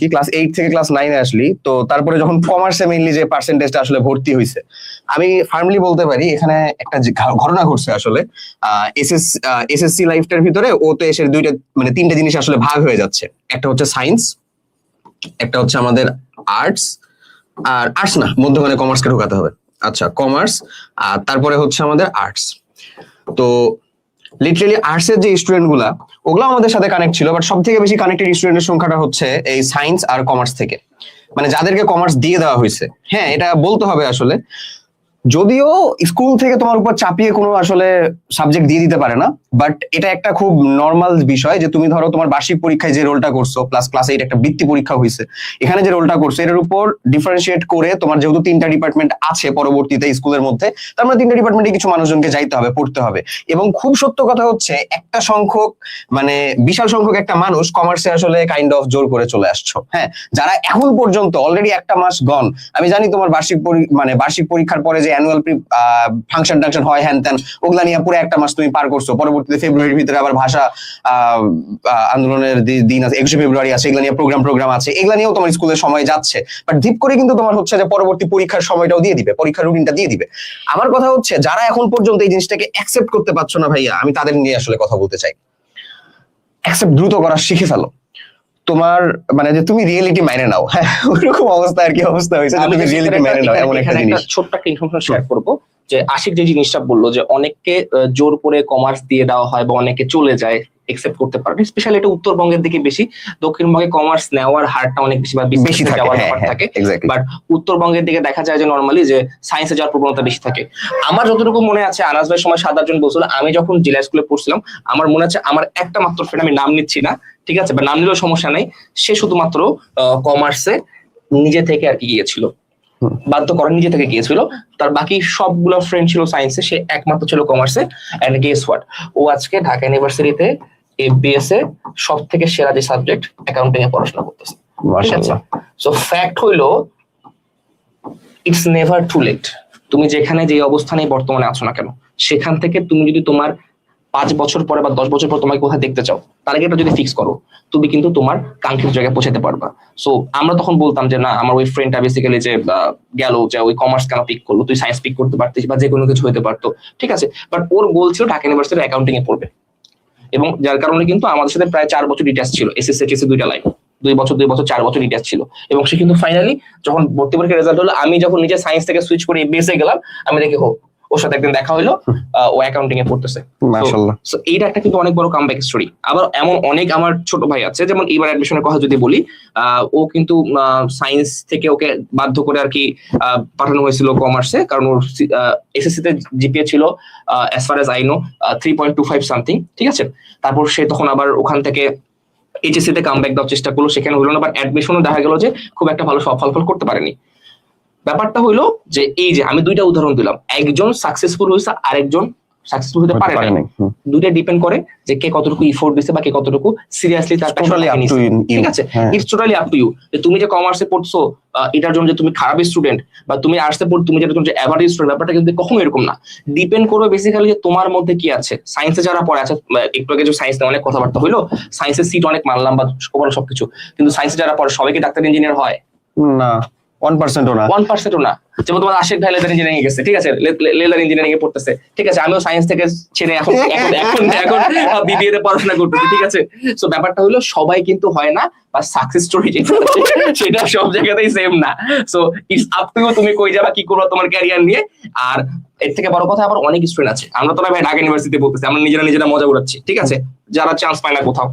কি ক্লাস 8 থেকে ক্লাস 9 আসলি, তো তারপরে যখন কমার্সে মেইনলি যে পার্সেন্টেজটা আসলে ভর্তি হয়েছে, আমি ফার্মলি বলতে পারি এখানে একটা ঘটনা ঘটছে আসলে। এসএসসি লাইফটার ভিতরে ও তো এসে তিনটা জিনিস আসলে ভাগ হয়ে যাচ্ছে। একটা হচ্ছে সায়েন্স, একটা হচ্ছে আমাদের আর্টস, আর আর্টস না, মধ্যখানে কমার্সকে ঢোকাতে হবে। আচ্ছা, কমার্স, আর তারপরে হচ্ছে আমাদের আর্টস। তো লিটারালি আর্টসের যে স্টুডেন্ট গুলা, ওগুলো আমাদের সাথে কানেক্ট ছিল, বাট সব থেকে বেশি কানেক্টেড স্টুডেন্টের সংখ্যাটা হচ্ছে এই সায়েন্স আর কমার্স থেকে, মানে যাদেরকে কমার্স দিয়ে দেওয়া হয়েছে। হ্যাঁ, এটা বলতে হবে আসলে, যদিও স্কুল থেকে তোমার উপর চাপিয়ে কোনো আসলে সাবজেক্ট দিয়ে দিতে পারে না, বাট এটা একটা খুব নর্মাল বিষয় যে তুমি ধরো তোমার বার্ষিক পরীক্ষায় যে রোলটা করছো, প্লাস ক্লাস 8 একটা বৃত্তি পরীক্ষা হয়েছে, এখানে যে রোলটা করছো এটার উপর ডিফারেন্সিয়েট করে তোমার যেহেতু 3টা ডিপার্টমেন্ট আছে পরবর্তীতে স্কুলের মধ্যে, তার মানে 3টা ডিপার্টমেন্টে কিছু মানুষজনকে যাইতে হবে, পড়তে হবে। এবং খুব সত্য কথা হচ্ছে একটা সংখ্যক, মানে বিশাল সংখ্যক একটা মানুষ কমার্সে আসলে কাইন্ড অফ জোর করে চলে আসছো। হ্যাঁ, যারা এখন পর্যন্ত অলরেডি একটা মাস গন, আমি জানি তোমার বার্ষিক পরীক্ষার পরে যে অ্যানুয়াল ফাংশন টাংশন হয়, হ্যান ত্যান, ওগুলা নিয়ে পুরো একটা মাস তুমি পার করছো। পরবর্তীতে ফেব্রুয়ারির ভিতরে আবার ভাষা আন্দোলনের দিন আছে, 21শে ফেব্রুয়ারি আছে, এগুলা নিয়ে প্রোগ্রাম আছে, এগুলা নিয়েও তোমার স্কুলের সময় যাচ্ছে। বাট ধীপ করে কিন্তু তোমার হচ্ছে যে পরবর্তী পরীক্ষার সময়টাও দিয়ে দিবে, পরীক্ষার রুটিনটা দিয়ে দিবে। আমার কথা হচ্ছে যারা এখন পর্যন্ত এই জিনিসটাকে অ্যাকসেপ্ট করতে পারছো না ভাইয়া, আমি তাদের নিয়ে আসলে কথা বলতে চাই। অ্যাকসেপ্ট দ্রুত করা শিখে ফেলো। তোমার মানে যে তুমি রিয়েলিটি মাইনে নাও। হ্যাঁ, ওইরকম অবস্থা আর কি অবস্থা হয়েছে, তুমি রিয়েলিটি মাইনে নাও। এমন একটা জিনিস ছোট্ট একটা ইনফরমেশন শেয়ার করবো, যে আশিক যে জিনিসটা বললো যে অনেককে জোর করে কমার্স দিয়ে দেওয়া হয় বা অনেকে চলে যায় একসেপ্ট করতে পারে, স্পেশালি এটা উত্তরবঙ্গের দিকে বেশি। দক্ষিণবঙ্গে কমার্স নেওয়ার হারটা অনেক বেশি বা বেশি থাকে, বাট উত্তরবঙ্গের দিকে দেখা যায় যে নর্মালি যে সায়েন্সে যাওয়ার প্রবণতা বেশি থাকে। আমার যতটুকু মনে আছে, আনাস ভাইয়ের সময় 7-8 জন বলছিল, আমি যখন জেলা স্কুলে পড়ছিলাম, আমার মনে আছে আমার একটা মাত্র ফ্রেন্ড, আমি নাম নিচ্ছি না, ঠিক আছে, বা নাম নিলেও সমস্যা নেই, সে শুধুমাত্র কমার্সে নিজে থেকে আর কি গিয়েছিল, বাধ্য করে নিজে থেকে গিয়েছিল। তার বাকি সবগুলো ফ্রেন্ড ছিল সায়েন্সে, সে একমাত্র ছিল কমার্সে। এন্ড গেস হোয়াট, ও আজকে ঢাকা ইউনিভার্সিটিতে এফবিএস এ সব থেকে সেরা যে সাবজেক্ট অ্যাকাউন্টিং এ পড়াশোনা করতেছে। মাশাআল্লাহ। সো ফ্যাক্ট হইলো, ইটস নেভার টু লেট। তুমি যেখানে যে অবস্থানে বর্তমানে আছো না কেন, সেখান থেকে তুমি যদি তোমার 5 বছর পরে বা 10 বছর পর তোমাকে কোথায় দেখতে চাও, তার আগে এটা যদি ফিক্স করো, তুমি কিন্তু তোমার কাঙ্ক্ষিত জায়গায় পৌঁছাতে পারবা। সো আমরা তখন বলতাম যে না, আমার ওই ফ্রেন্ডটা বেসিক্যালি যে গেল, যে ওই কমার্স কেন পিক করলো, তুই সায়েন্স পিক করতে পারতিস বা যে কোনো কিছু হতে পারতো, ঠিক আছে, বাট ওর গোল ছিল ঢাকা ইউনিভার্সিটির অ্যাকাউন্টিং এ পড়বে। এবং যার কারণে কিন্তু আমাদের সাথে প্রায় 4 বছর ডিটেচ ছিল, এসএসসি এইচএসসি 2টা লাইন, 2 বছর 4 বছর ডিটেচ ছিল। এবং সে কিন্তু ফাইনালি যখন ভর্তি পরীক্ষার রেজাল্ট হলো, আমি যখন নিজে সায়েন্স থেকে সুইচ করে এবিএস এ গেলাম, আমি দেখি ওর সাথে একদিন দেখা হইলো, ও অ্যাকাউন্টিং এ পড়তেছে। মাশাআল্লাহ। সো এইটা একটা কিন্তু অনেক বড় কামব্যাক স্টোরি। আবার এমন অনেক আমার ছোট ভাই আছে, যেমন এইবার অ্যাডমিশনের কথা যদি বলি, ও কিন্তু সায়েন্স থেকে ওকে বাধ্য করে আর কি পাঠানো হয়েছিল কমার্সে, কারণ ওর এসএসসি তে জিপিএ ছিল as far as I know 3.25 something, ঠিক আছে। তারপর সে তখন আবার ওখান থেকে এইচএসসি তে কামব্যাক দেওয়ার চেষ্টা করলো, সেখানে হলো না, বাট অ্যাডমিশনও দেখা গেল যে খুব একটা ভালো ফলাফল করতে পারেনি। ব্যাপারটা হইলো যে এই যে আমি 2টা উদাহরণ দিলাম, একজন সাকসেসফুল হয়েছে, আরেকজন সাকসেসফুল হতে পারে নাই। দুইটা ডিপেন্ড করে যে কে কতটুকু ইফোর্ট দিছে বা কে কতটুকু সিরিয়াসলি তার প্যাশনটাকে নিছে, ঠিক আছে। It's totally up to you, যে তুমি যে কমার্সে পড়ছো এটার জন্য যে তুমি খারাপ স্টুডেন্ট, বা তুমি আর্টসে পড়ছো তুমি যেটা যে এভারেজ স্টুডেন্ট, ব্যাপারটা কিন্তু কখনো এরকম না। ডিপেন্ড করবে বেসিক্যালি যে তোমার মধ্যে কি আছে। সায়েন্সে যারা পড়ে আছে, একটু আগে যে সায়েন্স নিয়ে অনেক কথাবার্তা হইলো, সায়েন্সের সিট অনেক মানলাম বা ওভারঅল সবকিছু, কিন্তু সায়েন্সে যারা পড়ে সবাই কি ডাক্তার ইঞ্জিনিয়ার হয়? না, 1%ও না। 1%ও না। যেমন তোমার আশিক ভাই লেদার ইঞ্জিনিয়ারিং এ গেছে, ঠিক আছে, লেদার ইঞ্জিনিয়ারিং এ পড়তেছে, ঠিক আছে, আমিও সায়েন্স থেকে ছেড়ে এখন বিবিএ তে পড়াশোনা করতেছি, ঠিক আছে। সো ব্যাপারটা হলো সবাই কিন্তু হয় না, বা সাকসেস স্টোরি যেটা সেটা সব জায়গাতেই সেম না। So it's up to you, তুমি কই যাবা, কি করবা তোমার ক্যারিয়ার নিয়ে। আর এর থেকে বড় কথা, আবার অনেক স্টুডেন্ট আছে, আমরা তো ভাই ঢাকা ইউনিভার্সিটিতে পড়তেছি, আমরা নিজেরা মজা উড়াচ্ছি, ঠিক আছে, যারা চান্স পায় না কোথাও।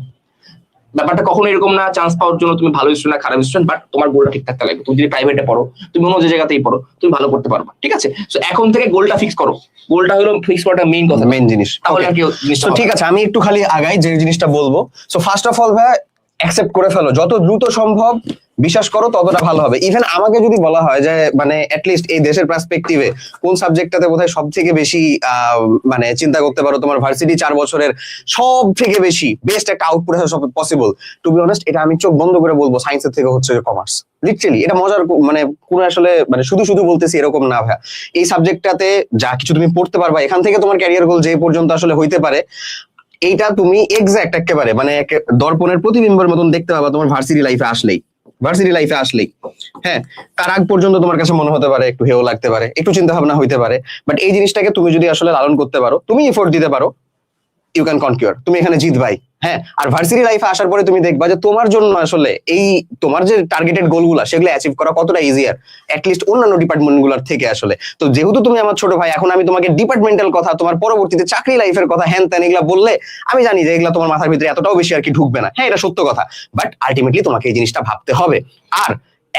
ব্যাপারটা কখনো এরকম না চান্স পাওয়ার জন্য তুমি ভালো স্টুডেন্ট খারাপ স্টুডেন্ট, বাট তোমার গোলটা ঠিক থাকতে লাগবে। তুমি যদি প্রাইভেটে পড়ো, তুমি অন্য যে জায়গাতেই পড়ো, তুমি ভালো করতে পারবে, ঠিক আছে। সো এখন থেকে গোলটা ফিক্স করো, গোলটা হলো ফিক্স করাটা মেইন কথা, মেইন জিনিস। তাহলে আর কি জিনিসটা ঠিক আছে, আমি একটু খালি আগাই যে জিনিসটা বলবো। সো ফার্স্ট অফ অল ভাই, অ্যাকসেপ্ট করে ফেলো যত দ্রুত সম্ভব, বিশ্বাস করো ততটা ভালো হবে। ইভেন আমাকে যদি বলা হয় যে মানে অ্যাটলিস্ট এই দেশের পার্সপেক্টিভে কোন সাবজেক্টটাতে বোধহয় সব থেকে বেশি মানে চিন্তা করতে পারো, তোমার ভার্সিটি 4 বছরের সব থেকে বেশি বেস্ট একটা আউটপুট আসা সব পসিবল, টু বি অনেস্ট এটা আমি চোখ বন্ধ করে বলবো সায়েন্সের থেকে হচ্ছে কমার্স। লিটারালি এটা মজার, মানে পুরো আসলে মানে শুধু বলতেছি এরকম না ভাই। এই সাবজেক্টটাতে যা কিছু তুমি পড়তে পারবা, এখান থেকে তোমার ক্যারিয়ার গোল যে পর্যন্ত আসলে হইতে পারে, এইটা তুমি এক্সাক্ট একেবারে মানে দর্পণের প্রতিবিম্বের মতন দেখতে পাবা তোমার ভার্সিটি লাইফে আসলেই। ভার্সিটি লাইফে আসলেই। হ্যাঁ, তার আগ পর্যন্ত তোমার কাছে মনে হতে পারে, একটু হেও লাগতে পারে, একটু চিন্তা ভাবনা হইতে পারে, বাট এই জিনিসটাকে তুমি যদি আসলে লালন করতে পারো, তুমি এফোর্ট দিতে পারো, ইউ ক্যান কনকিউর, তুমি এখানে জিতবাই। হ্যাঁ, আর ভার্সিটি লাইফে আসার পরে তুমি দেখবা যে তোমার জন্য আসলে এই তোমার যে টার্গেটেড গোলগুলো সেগুলো অ্যাচিভ করা কতটা ইজিয়ার অ্যাটলিস্ট অন্যান্য ডিপার্টমেন্ট গুলোর থেকে আসলে। তো যেহেতু তুমি আমার ছোট ভাই, এখন আমি তোমাকে ডিপার্টমেন্টাল কথা, তোমার পরবর্তীতে চাকরি লাইফের কথা, হ্যান ত্যান এগুলা বললে আমি জানি যে এগুলা তোমার মাথার ভিতরে এতটাও বেশি আর কি ঢুকবে না। হ্যাঁ, এটা সত্য কথা, বাট আলটিমেটলি তোমাকে এই জিনিসটা ভাবতে হবে। আর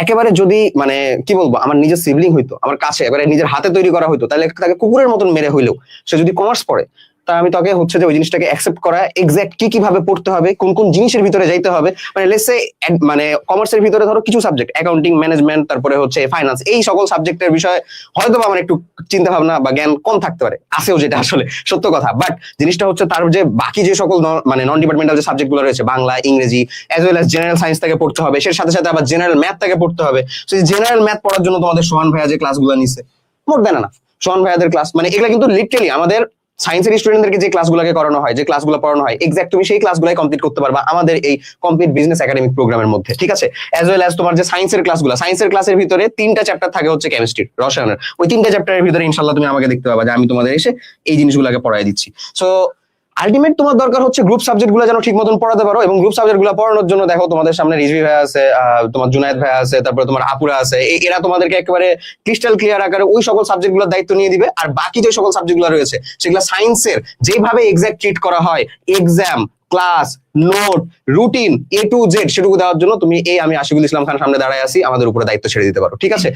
একেবারে যদি মানে কি বলবো, আমার নিজের সিবলিং হইতো, আমার কাছে এবারে নিজের হাতে তৈরি করা হইতো, তাহলে তাকে কুকুরের মতন মেরে হইলেও সে যদি কমার্স পড়ে, তা আমি তাকে হচ্ছে যে ওই জিনিসটাকে অ্যাকসেপ্ট করা, এক্সাক্ট কি কিভাবে পড়তে হবে, কোন কোন জিনিসের ভিতরে যাইতে হবে, মানে লেটস সে মানে কমার্সের ভিতরে ধরো কিছু সাবজেক্ট, অ্যাকাউন্টিং, ম্যানেজমেন্ট, তারপরে হচ্ছে ফাইন্যান্স, এই সকল সাবজেক্টের বিষয়ে হয়তো আমার একটু চিন্তা ভাবনা বা জ্ঞান কম থাকতে পারে, আছেও, যেটা আসলে সত্য কথা। বাট জিনিসটা হচ্ছে তার যে বাকি যে সকল মানে নন ডিপার্টমেন্টাল যে সাবজেক্ট গুলো রয়েছে, বাংলা, ইংরেজি, as well as general science থেকে পড়তে হবে, এর সাথে সাথে আবার জেনারেল ম্যাথ থেকে পড়তে হবে। তো এই জেনারেল ম্যাথ পড়ার জন্য তোমাদের সোহান ভাইয়া যে ক্লাসগুলো নিছে, মোর দেন না সোহান ভাইয়াদের ক্লাস, মানে এগুলা কিন্তু লিটারালি আমাদের সায়েন্সের স্টুডেন্টদেরকে যে ক্লাসগুলোকে করানো হয়, যে ক্লাসগুলো পড়ানো হয়, এক্সাক্ট তুমি সেই ক্লাসগুলাই কমপ্লিট করতে পারবা আমাদের এই কমপ্লিট বিজনেস একাডেমিক প্রোগ্রামের মধ্যে, ঠিক আছে? অ্যাজ ওয়েল অ্যাজ তোমার যে সায়েন্সের ক্লাসগুলো, সায়েন্সের ক্লাসের ভিতরে 3টা চ্যাপ্টার থাকে হচ্ছে কেমিস্ট্রি, রসায়নের, ওই 3টা চ্যাপ্টারের ভিতরে ইনশাআল্লাহ তুমি আমাকে দেখতে পাবা যে আমি তোমাদের এসে এই জিনিসগুলোকে পড়াই দিচ্ছি। সো আলটিমেট তোমার দরকার হচ্ছে গ্রুপ সাবজেক্ট গুলো যেন ঠিক মতন পড়াতে পারো, এবং গ্রুপ সাবজেক্ট গুলো পড়ানোর জন্য দেখো তোমাদের সামনে রিজভি ভাই আছে, তোমার জুনায়েদ ভাই আছে, তারপরে তোমার আপুরা আছে, এরা তোমাদেরকে একেবারে ক্রিস্টাল ক্লিয়ার আকারে ওই সকল সাবজেক্ট গুলোর দায়িত্ব নিয়ে দিবে। আর বাকি যে সকল সাবজেক্ট গুলো রয়েছে সেগুলো সায়েন্সের যেভাবে এক্সাক্ট ট্রিট করা হয়, exam, class, note, routine, A to Z সেটুকু দেওয়ার জন্য তুমি এই আমি আশিকুল ইসলাম খান সামনে দাঁড়ায় আছি, আমাদের উপরে দায়িত্ব ছেড়ে দিতে পারো, ঠিক আছে?